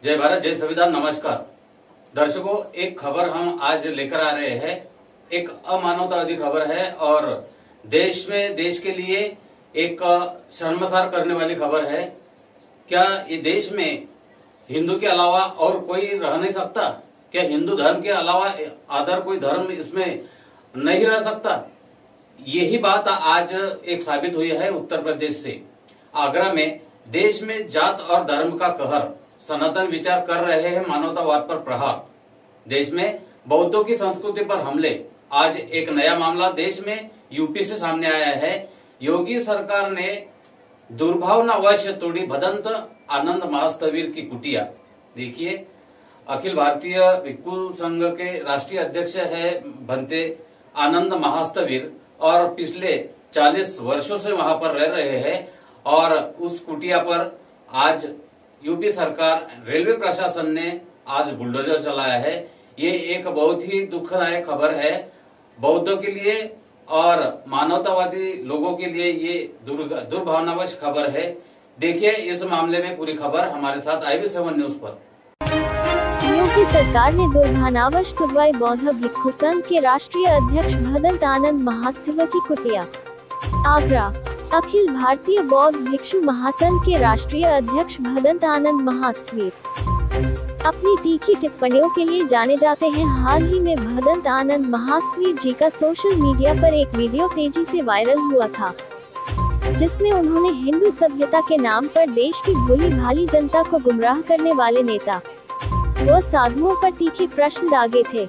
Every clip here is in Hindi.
जय भारत, जय संविधान। नमस्कार दर्शकों, एक खबर हम आज लेकर आ रहे हैं। एक अमानवतावादी खबर है और देश के लिए एक शर्मसार करने वाली खबर है। क्या ये देश में हिंदू के अलावा और कोई रह नहीं सकता? क्या हिंदू धर्म के अलावा अदर कोई धर्म इसमें नहीं रह सकता? यही बात आज एक साबित हुई है उत्तर प्रदेश से। आगरा में देश में जात और धर्म का कहर, सनातन विचार कर रहे हैं मानवतावाद पर प्रहार। देश में बौद्धों की संस्कृति पर हमले। आज एक नया मामला देश में यूपी से सामने आया है। योगी सरकार ने दुर्भावनावश तोड़ी भदंत आनंद महास्तवीर की कुटिया। देखिए, अखिल भारतीय भिक्षु संघ के राष्ट्रीय अध्यक्ष है भंते आनंद महास्तवीर और पिछले 40 वर्षों से वहां पर रह रहे हैं। और उस कुटिया पर आज यूपी सरकार, रेलवे प्रशासन ने आज बुलडोजर चलाया है। ये एक बहुत ही दुखदायक खबर है बौद्धों के लिए और मानवतावादी लोगों के लिए। ये दुर्भावनावश खबर है। देखिए इस मामले में पूरी खबर हमारे साथ IB7 न्यूज पर। योगी सरकार ने दुर्भावनावश तुड़वाई बौद्ध भिक्षु संघ के राष्ट्रीय अध्यक्ष भदंत आनंद महास्तवीर की कुटिया। आगरा, अखिल भारतीय बौद्ध भिक्षु महासंघ के राष्ट्रीय अध्यक्ष भदंत आनंद महास्तवीर अपनी तीखी टिप्पणियों के लिए जाने जाते हैं। हाल ही में भदंत आनंद महास्तवीर जी का सोशल मीडिया पर एक वीडियो तेजी से वायरल हुआ था, जिसमें उन्होंने हिंदू सभ्यता के नाम पर देश की भोली भाली जनता को गुमराह करने वाले नेता व साधुओं पर तीखे प्रश्न दागे थे।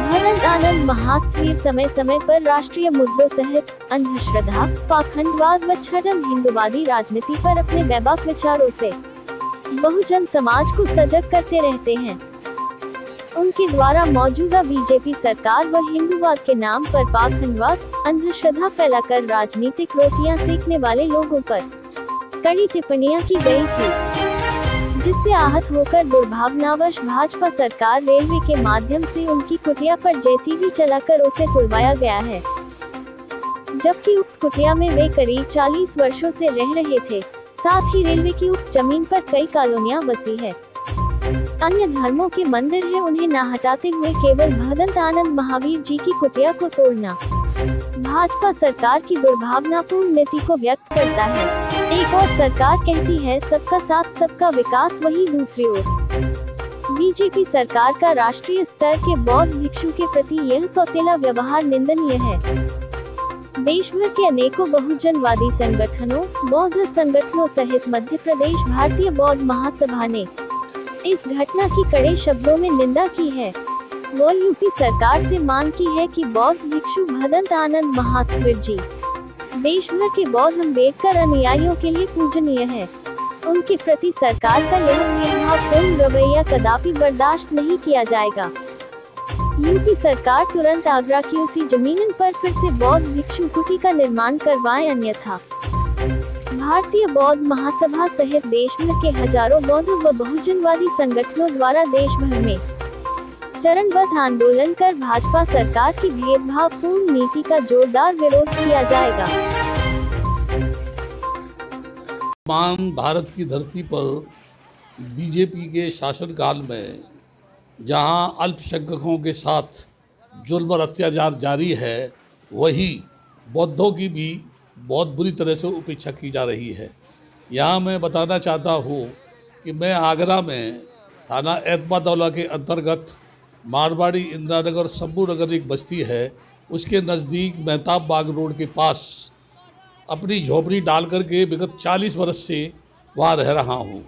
भदंत आनंद महास्तवीर समय समय पर राष्ट्रीय मुद्दों सहित अंधश्रद्धा, पाखंडवाद व छद्म हिंदूवादी राजनीति पर अपने बेबाक विचारों से बहुजन समाज को सजग करते रहते हैं। उनके द्वारा मौजूदा बीजेपी सरकार व हिंदूवाद के नाम पर पाखंडवाद, अंधश्रद्धा फैलाकर राजनीतिक रोटियां सेकने वाले लोगों पर कड़ी टिप्पणियां की गई थी, जिससे आहत होकर दुर्भावनावश भाजपा सरकार रेलवे के माध्यम से उनकी कुटिया पर JCB चलाकर उसे तुड़वाया गया है। जबकि उक्त कुटिया में वे करीब 40 वर्षों से रह रहे थे। साथ ही रेलवे की उक्त जमीन पर कई कॉलोनियां बसी है। अन्य धर्मों के मंदिर है, उन्हें न हटाते हुए केवल भदंत आनंद महावीर जी की कुटिया को तोड़ना भाजपा सरकार की दुर्भावनापूर्ण नीति को व्यक्त करता है। एक और सरकार कहती है सबका साथ सबका विकास, वही दूसरी ओर बीजेपी सरकार का राष्ट्रीय स्तर के बौद्ध भिक्षु के प्रति यह सौतेला व्यवहार निंदनीय है। देश भर के अनेकों बहुजनवादी संगठनों, बौद्ध संगठनों सहित मध्य प्रदेश भारतीय बौद्ध महासभा ने इस घटना की कड़े शब्दों में निंदा की है। वो यूपी सरकार से मांग की है कि बौद्ध भिक्षु भदंत आनंद महास्तवीर जी देश भर के बौद्ध अम्बेडकर अनुयायियों के लिए पूजनीय है। उनके प्रति सरकार का यह भेदभावपूर्ण रवैया कदापि बर्दाश्त नहीं किया जाएगा। यूपी सरकार तुरंत आगरा की उसी जमीन पर फिर से बौद्ध भिक्षु कुटी का निर्माण करवाए, अन्यथा भारतीय बौद्ध महासभा सहित देश भर के हजारों बौद्ध व बहुजनवादी संगठनों द्वारा देश भर में चरणबद्ध आंदोलन कर भाजपा सरकार की भेदभावपूर्ण नीति का जोरदार विरोध किया जाएगा। तमाम भारत की धरती पर बीजेपी के शासनकाल में जहां अल्पसंख्यकों के साथ जुल्म और अत्याचार जारी है, वही बौद्धों की भी बहुत बुरी तरह से उपेक्षा की जा रही है। यहाँ मैं बताना चाहता हूँ कि मैं आगरा में थाना एतमादौला के अंतर्गत मारवाड़ी इंदिरानगर शंभू नगर एक बस्ती है, उसके नज़दीक मेहताब बाग रोड के पास अपनी झोपड़ी डाल करके विगत 40 वर्ष से वहाँ रह रहा हूँ।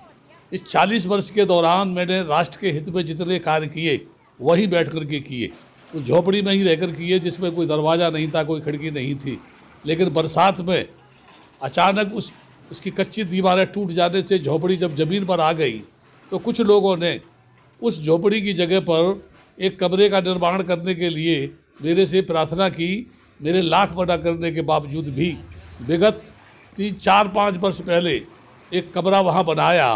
इस 40 वर्ष के दौरान मैंने राष्ट्र के हित में जितने कार्य किए वही बैठ कर के किए। उस झोपड़ी में ही रहकर किए, जिसमें कोई दरवाज़ा नहीं था, कोई खिड़की नहीं थी। लेकिन बरसात में अचानक उसकी कच्ची दीवारें टूट जाने से झोपड़ी जब ज़मीन पर आ गई, तो कुछ लोगों ने उस झोपड़ी की जगह पर एक कमरे का निर्माण करने के लिए मेरे से प्रार्थना की। मेरे लाख मना करने के बावजूद भी विगत 3-4-5 वर्ष पहले एक कमरा वहाँ बनाया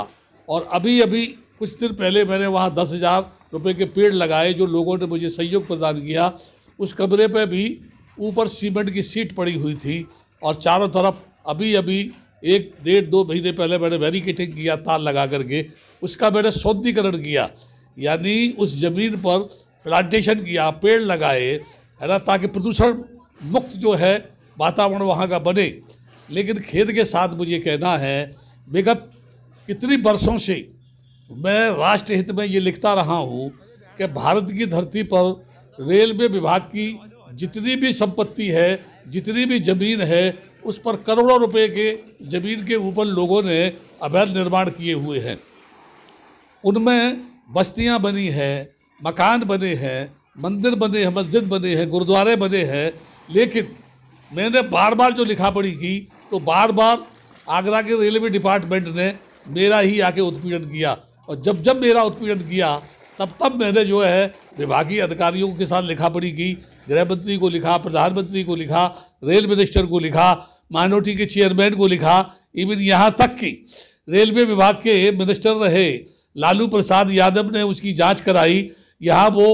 और अभी कुछ दिन पहले मैंने वहाँ 10,000 रुपये के पेड़ लगाए, जो लोगों ने मुझे सहयोग प्रदान किया। उस कमरे पे भी ऊपर सीमेंट की सीट पड़ी हुई थी और चारों तरफ अभी 1 डेढ़ 2 महीने पहले मैंने बैरिकेटिंग किया तार लगा करके, उसका मैंने सौंदर्यीकरण किया, यानी उस ज़मीन पर प्लांटेशन किया, पेड़ लगाए, है ना, ताकि प्रदूषण मुक्त जो है वातावरण वहाँ का बने। लेकिन खेद के साथ मुझे कहना है, विगत कितनी वर्षों से मैं राष्ट्र हित में ये लिखता रहा हूँ कि भारत की धरती पर रेलवे विभाग की जितनी भी संपत्ति है, जितनी भी ज़मीन है, उस पर करोड़ों रुपए के ज़मीन के ऊपर लोगों ने अवैध निर्माण किए हुए हैं। उनमें बस्तियां बनी हैं, मकान बने हैं, मंदिर बने हैं, मस्जिद बने हैं, गुरुद्वारे बने हैं। लेकिन मैंने बार बार जो लिखा पढ़ी की, तो बार बार आगरा के रेलवे डिपार्टमेंट ने मेरा ही आके उत्पीड़न किया, और जब जब मेरा उत्पीड़न किया तब तब मैंने जो है विभागीय अधिकारियों के साथ लिखा पढ़ी की, गृह मंत्री को लिखा, प्रधानमंत्री को लिखा, रेल मिनिस्टर को लिखा, माइनॉरिटी के चेयरमैन को लिखा, इवन यहाँ तक कि रेलवे विभाग के मिनिस्टर रहे लालू प्रसाद यादव ने उसकी जांच कराई। यहाँ वो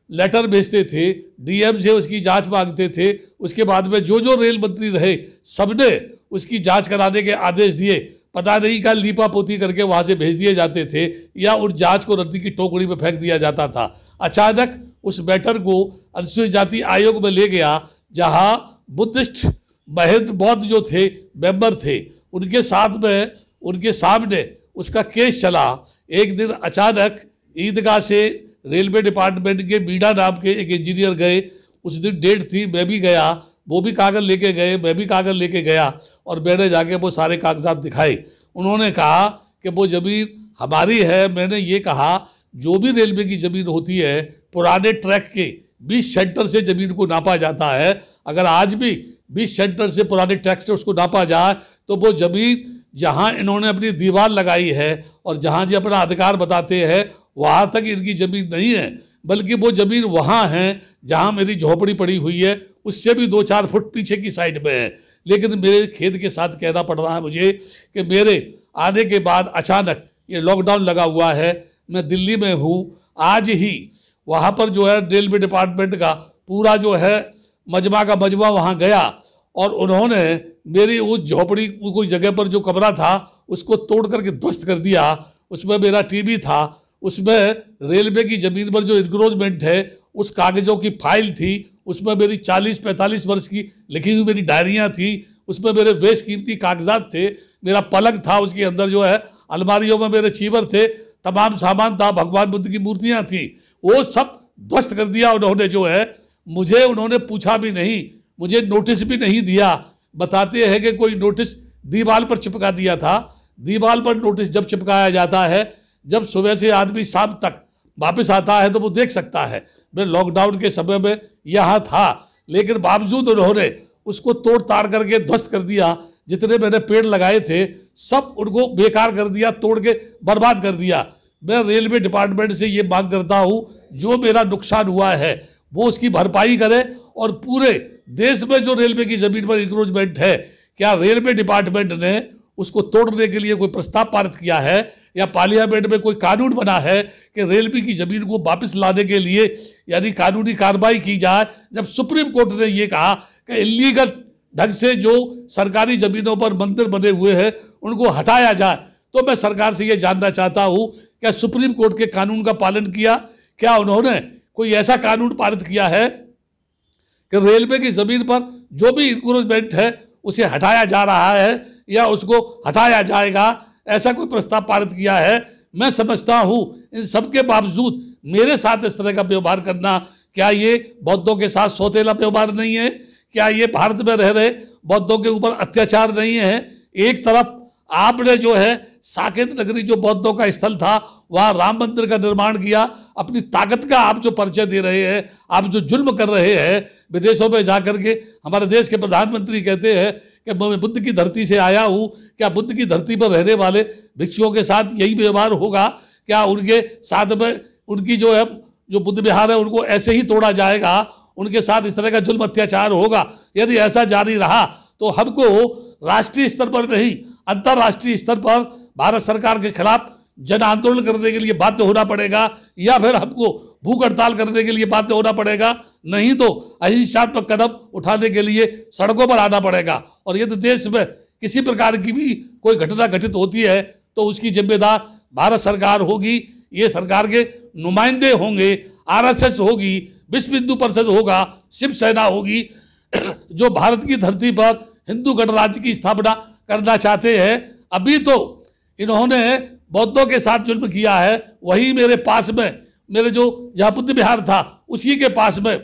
लेटर भेजते थे, डीएम से उसकी जांच मांगते थे, उसके बाद में जो रेल मंत्री रहे सबने उसकी जांच कराने के आदेश दिए। पता नहीं क्या लीपा पोती करके वहाँ से भेज दिए जाते थे, या उन जांच को रद्दी की टोकरी में फेंक दिया जाता था। अचानक उस मैटर को अनुसूचित जाति आयोग में ले गया, जहाँ बुद्धिस्ट महंत बौद्ध जो थे मेंबर थे, उनके साथ में उनके सामने उसका केस चला। एक दिन अचानक ईदगाह से रेलवे डिपार्टमेंट के मीणा नाम के एक इंजीनियर गए, उस दिन डेट थी, मैं भी गया, वो भी कागज़ लेके गए, मैं भी कागज़ लेके गया, और मैंने जाके वो सारे कागजात दिखाए। उन्होंने कहा कि वो ज़मीन हमारी है। मैंने ये कहा, जो भी रेलवे की ज़मीन होती है, पुराने ट्रैक के 20 सेंटर से ज़मीन को नापा जाता है। अगर आज भी 20 सेंटर से पुराने ट्रैक से उसको नापा जाए, तो वो ज़मीन जहाँ इन्होंने अपनी दीवार लगाई है और जहाँ जी अपना अधिकार बताते हैं, वहाँ तक इनकी ज़मीन नहीं है, बल्कि वो ज़मीन वहाँ है जहाँ मेरी झोपड़ी पड़ी हुई है, उससे भी 2-4 फुट पीछे की साइड में है। लेकिन मेरे खेद के साथ कहना पड़ रहा है मुझे कि मेरे आने के बाद अचानक ये लॉकडाउन लगा हुआ है। मैं दिल्ली में हूँ, आज ही वहाँ पर जो है रेलवे डिपार्टमेंट का पूरा जो है मजमा का मजमा वहाँ गया, और उन्होंने मेरी उस झोपड़ी कोई जगह पर जो कमरा था उसको तोड़ करके ध्वस्त कर दिया। उसमें मेरा टीवी था, उसमें रेलवे की ज़मीन पर जो इंक्रोचमेंट है उस कागज़ों की फाइल थी, उसमें मेरी 40-45 वर्ष की लिखी हुई मेरी डायरियाँ थी, उसमें मेरे बेशकीमती कागजात थे, मेरा पलंग था, उसके अंदर जो है अलमारियों में मेरे चीवर थे, तमाम सामान था, भगवान बुद्ध की मूर्तियाँ थी, वो सब ध्वस्त कर दिया उन्होंने। जो है मुझे उन्होंने पूछा भी नहीं, मुझे नोटिस भी नहीं दिया। बताते हैं कि कोई नोटिस दीवार पर चिपका दिया था। दीवार पर नोटिस जब चिपकाया जाता है, जब सुबह से आदमी शाम तक वापस आता है तो वो देख सकता है। मैं लॉकडाउन के समय में यहाँ था, लेकिन बावजूद उन्होंने उसको तोड़ ताड़ करके ध्वस्त कर दिया। जितने मैंने पेड़ लगाए थे सब उनको बेकार कर दिया, तोड़ के बर्बाद कर दिया। मैं रेलवे डिपार्टमेंट से ये मांग करता हूँ, जो मेरा नुकसान हुआ है वो उसकी भरपाई करे, और पूरे देश में जो रेलवे की ज़मीन पर इंक्रोचमेंट है, क्या रेलवे डिपार्टमेंट ने उसको तोड़ने के लिए कोई प्रस्ताव पारित किया है, या पार्लियामेंट में कोई कानून बना है कि रेलवे की ज़मीन को वापस लाने के लिए यानी कानूनी कार्रवाई की जाए। जब सुप्रीम कोर्ट ने ये कहा कि इलीगल ढंग से जो सरकारी ज़मीनों पर मंदिर बने हुए हैं उनको हटाया जाए, तो मैं सरकार से ये जानना चाहता हूँ, क्या सुप्रीम कोर्ट के कानून का पालन किया? क्या उन्होंने कोई ऐसा कानून पारित किया है कि रेलवे की ज़मीन पर जो भी इंक्रोचमेंट है उसे हटाया जा रहा है या उसको हटाया जाएगा? ऐसा कोई प्रस्ताव पारित किया है? मैं समझता हूँ इन सब के बावजूद मेरे साथ इस तरह का व्यवहार करना, क्या ये बौद्धों के साथ सौतेला व्यवहार नहीं है? क्या ये भारत में रह रहे बौद्धों के ऊपर अत्याचार नहीं है? एक तरफ आपने जो है साकेत नगरी जो बौद्धों का स्थल था वहाँ राम मंदिर का निर्माण किया, अपनी ताकत का आप जो परिचय दे रहे हैं, आप जो जुल्म कर रहे हैं, विदेशों में जाकर के हमारे देश के प्रधानमंत्री कहते हैं कि मैं बुद्ध की धरती से आया हूँ। क्या बुद्ध की धरती पर रहने वाले भिक्षुओं के साथ यही व्यवहार होगा? क्या उनके साथ में उनकी जो है जो बुद्ध विहार है उनको ऐसे ही तोड़ा जाएगा? उनके साथ इस तरह का जुल्म अत्याचार होगा? यदि ऐसा जारी रहा तो हमको राष्ट्रीय स्तर पर नहीं अंतर्राष्ट्रीय स्तर पर भारत सरकार के खिलाफ जन आंदोलन करने के लिए बाध्य होना पड़ेगा, या फिर हमको भूख हड़ताल करने के लिए बाध्य होना पड़ेगा। नहीं तो अहिंसात्मक कदम उठाने के लिए सड़कों पर आना पड़ेगा। और यदि देश में किसी प्रकार की भी कोई घटना घटित होती है तो उसकी जिम्मेदार भारत सरकार होगी। ये सरकार के नुमाइंदे होंगे, आरएसएस होगी, विश्व हिंदू परिषद होगा, शिवसेना होगी, जो भारत की धरती पर हिंदू गणराज्य की स्थापना करना चाहते हैं। अभी तो इन्होंने बौद्धों के साथ जुल्म किया है। वही मेरे पास में, मेरे जो जहाँ बुद्ध विहार था उसी के पास में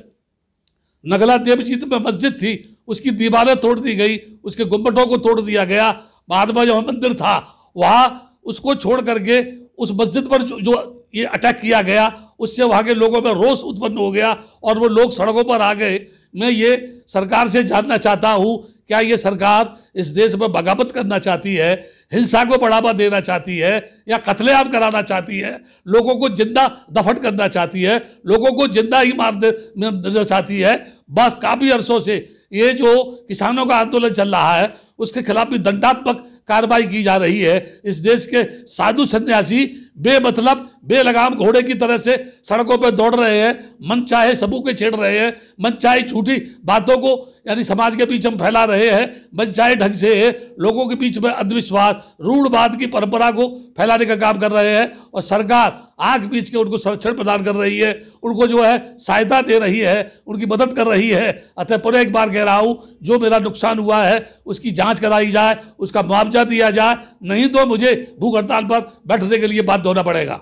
नगला देवजीत में मस्जिद थी, उसकी दीवारें तोड़ दी गई, उसके गुम्बटों को तोड़ दिया गया। बाद में जो मंदिर था वहाँ उसको छोड़ करके उस मस्जिद पर जो ये अटैक किया गया, उससे वहाँ के लोगों में रोष उत्पन्न हो गया और वो लोग सड़कों पर आ गए। मैं ये सरकार से जानना चाहता हूँ, क्या ये सरकार इस देश में बगावत करना चाहती है, हिंसा को बढ़ावा देना चाहती है, या कत्लेआम कराना चाहती है, लोगों को जिंदा दफन करना चाहती है, लोगों को जिंदा ही मार देना चाहती है? बस काफ़ी अरसों से ये जो किसानों का आंदोलन चल रहा है उसके खिलाफ भी दंडात्मक कार्रवाई की जा रही है। इस देश के साधु सन्यासी बेमतलब बेलगाम घोड़े की तरह से सड़कों पर दौड़ रहे हैं, मन चाहे सबू के छेड़ रहे हैं, मन चाहे झूठी बातों को यानी समाज के बीच में फैला रहे हैं, मन चाहे ढंग से लोगों के बीच में अंधविश्वास रूढ़वाद की परंपरा को फैलाने का काम कर रहे हैं। और सरकार आंख बीच के उनको संरक्षण प्रदान कर रही है, उनको जो है सहायता दे रही है, उनकी मदद कर रही है। अतः पुनः एक बार कह रहा हूँ, जो मेरा नुकसान हुआ है उसकी जांच कराई जाए, उसका मुआवजा दिया जाए, नहीं तो मुझे भूख हड़ताल पर बैठने के लिए बाध्य होना पड़ेगा।